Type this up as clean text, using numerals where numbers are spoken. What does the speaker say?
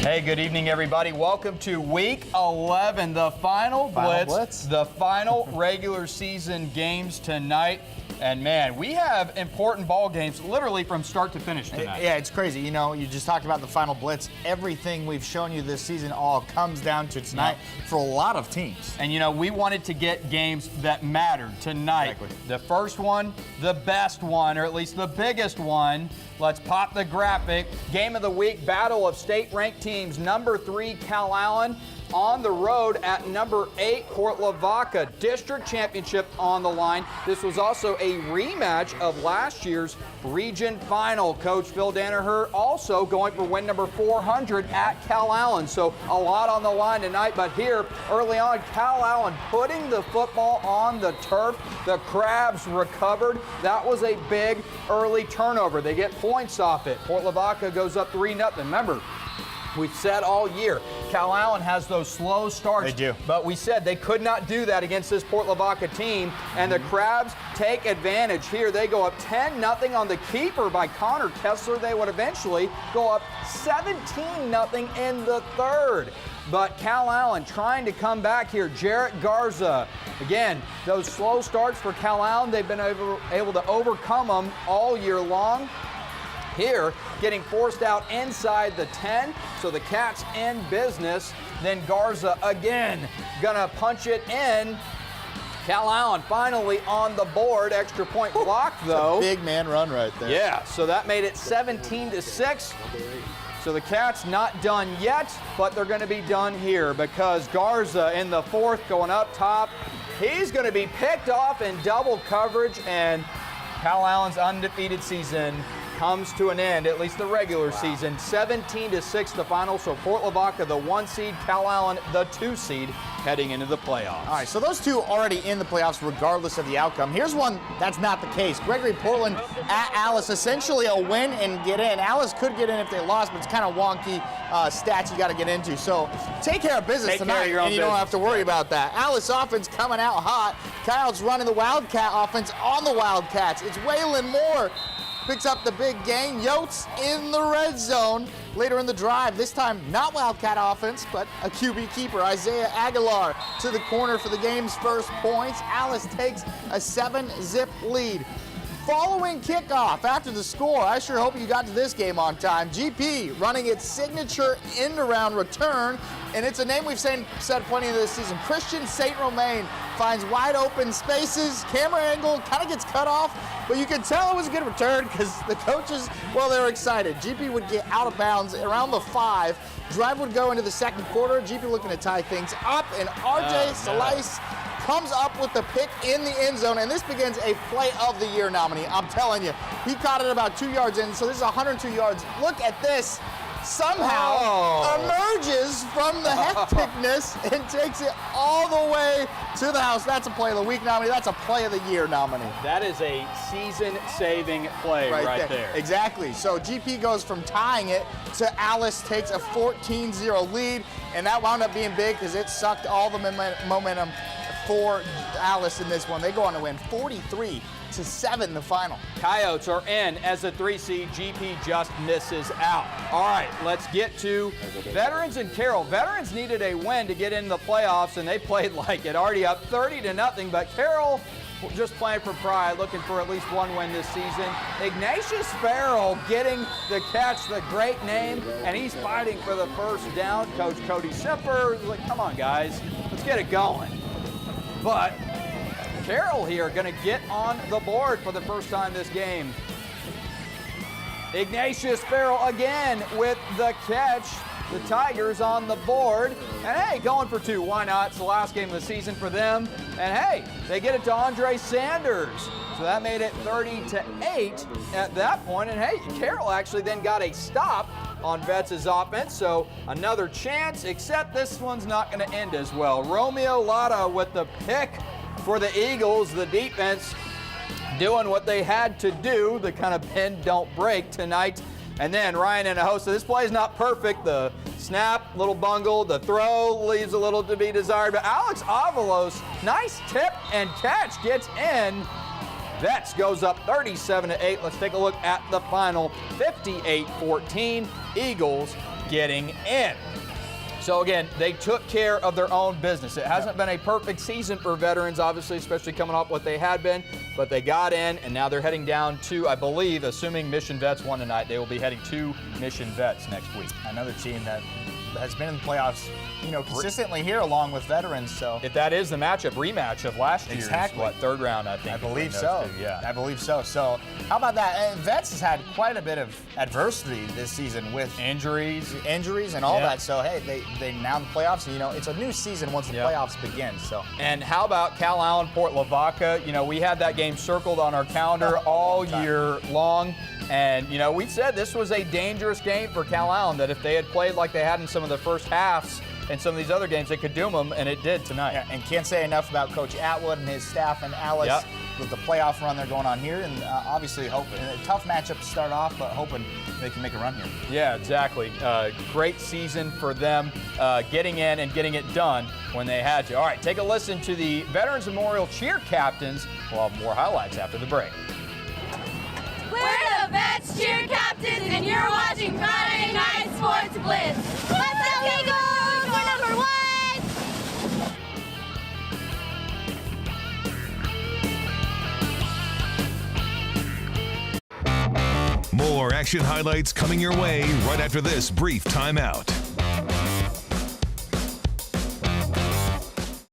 Hey, good evening, everybody. Welcome to Week 11, the final blitz, the final regular season games tonight. And, man, we have important ball games literally from start to finish tonight. Yeah, it's crazy. You know, you just talked about the final blitz. Everything we've shown you this season all comes down to tonight for a lot of teams. And, you know, we wanted to get games that mattered tonight. Exactly. The first one, the best one, or at least the biggest one. Let's pop the graphic. Game of the week, battle of state-ranked teams. Number 3, Calallen on the road at number 8, Lavaca. District championship on the line. This was also a rematch of last year's region final. Coach Phil Danaher also going for win number 400 at Calallen. So a lot on the line tonight, but here early on, Calallen putting the football on the turf. The Crabs recovered. That was a big early turnover. They get points off it. Lavaca goes up 3-0. Remember, we've said all year, Calallen has those slow starts. They do. But we said they could not do that against this Lavaca team, and the Crabs take advantage here. They go up 10-0 on the keeper by Connor Kessler. They would eventually go up 17-0 in the third. But Calallen trying to come back here. Jarrett Garza. Again, those slow starts for Calallen, they've been able to overcome them all year long. Here, getting forced out inside the 10, so the Cats in business. Then Garza again, gonna punch it in. Calallen finally on the board. Extra point blocked though. Big man run right there. Yeah, so that made it 17-6. So the Cats not done yet, but they're gonna be done here because Garza in the fourth going up top. He's gonna be picked off in double coverage, and Calallen's undefeated season comes to an end, at least the regular season. 17-6 the final, so Lavaca the 1 seed, Calallen the 2 seed heading into the playoffs. All right, so those two already in the playoffs regardless of the outcome. Here's one that's not the case. Gregory-Portland at Alice, essentially a win and get in. Alice could get in if they lost, but it's kind of wonky stats you got to get into. So take care of business tonight, and you don't have to worry about that. Alice offense coming out hot. Kyle's running the Wildcat offense on the Wildcats. It's Waylon Moore. Picks up the big gain. Yotes in the red zone later in the drive. This time, not Wildcat offense, but a QB keeper. Isaiah Aguilar to the corner for the game's first points. Alice takes a 7-zip lead. Following kickoff after the score, I sure hope you got to this game on time. GP running its signature end-around return, and it's a name we've said plenty of this season. Christian St. Romain finds wide open spaces. Camera angle kind of gets cut off, but you can tell it was a good return because the coaches, well, they're excited. GP would get out of bounds around the 5. Drive would go into the second quarter. GP looking to tie things up, and RJ Salice comes up with the pick in the end zone, and this begins a Play of the Year nominee. I'm telling you, he caught it about 2 yards in, so this is 102 yards. Look at this. Somehow emerges from the hecticness and takes it all the way to the house. That's a Play of the Week nominee. That's a Play of the Year nominee. That is a season-saving play right there. Exactly. So GP goes from tying it to Alice takes a 14-0 lead, and that wound up being big because it sucked all the momentum for Alice in this one. They go on to win 43-7 the final. Coyotes are in as a 3 seed. GP just misses out. All right, let's get to Veterans and Carroll. Veterans needed a win to get into the playoffs, and they played like it. Already up 30-0, but Carroll just playing for pride, looking for at least one win this season. Ignatius Farrell getting the catch, the great name, and he's fighting for the first down. Coach Cody Semper is like, come on, guys, let's get it going. But Carroll here going to get on the board for the first time this game. Ignatius Farrell again with the catch. The Tigers on the board. And hey, going for 2. Why not? It's the last game of the season for them. And hey, they get it to Andre Sanders. So that made it 30-8 at that point. And hey, Carroll actually then got a stop on Vets' offense. So another chance, except this one's not going to end as well. Romeo Lotta with the pick for the Eagles. The defense doing what they had to do, the kind of bend don't break tonight. And then Ryan and a host. So this play is not perfect. The snap, little bungle. The throw leaves a little to be desired. But Alex Avalos, nice tip and catch, gets in. Vets goes up 37-8. Let's take a look at the final. 58-14. Eagles getting in. So again, they took care of their own business. It hasn't been a perfect season for veterans, obviously, especially coming off what they had been, but they got in, and now they're heading down to, I believe, assuming Mission Vets won tonight, they will be heading to Mission Vets next week. Another team that has been in the playoffs, consistently here along with veterans. So if that is the rematch of last year's, third round, I think. I believe so. Yeah, I believe so. So how about that? And Vets has had quite a bit of adversity this season with injuries and all that. So hey, they now in the playoffs. And, it's a new season once the playoffs begin. So. And how about Calallen, Port Lavaca? We had that game circled on our calendar all year long. And, we said this was a dangerous game for Calallen, that if they had played like they had in some of the first halves and some of these other games, they could doom them, and it did tonight. Yeah, and can't say enough about Coach Atwood and his staff and Alice with the playoff run they're going on here, and obviously hoping a tough matchup to start off, but hoping they can make a run here. Yeah, exactly. Great season for them, getting in and getting it done when they had to. All right, take a listen to the Veterans Memorial Cheer Captains. We'll have more highlights after the break. We're the Vets Cheer Captains, and you're watching Friday Night Sports Blitz. Let's go, Eagles! We're number one! More action highlights coming your way right after this brief timeout.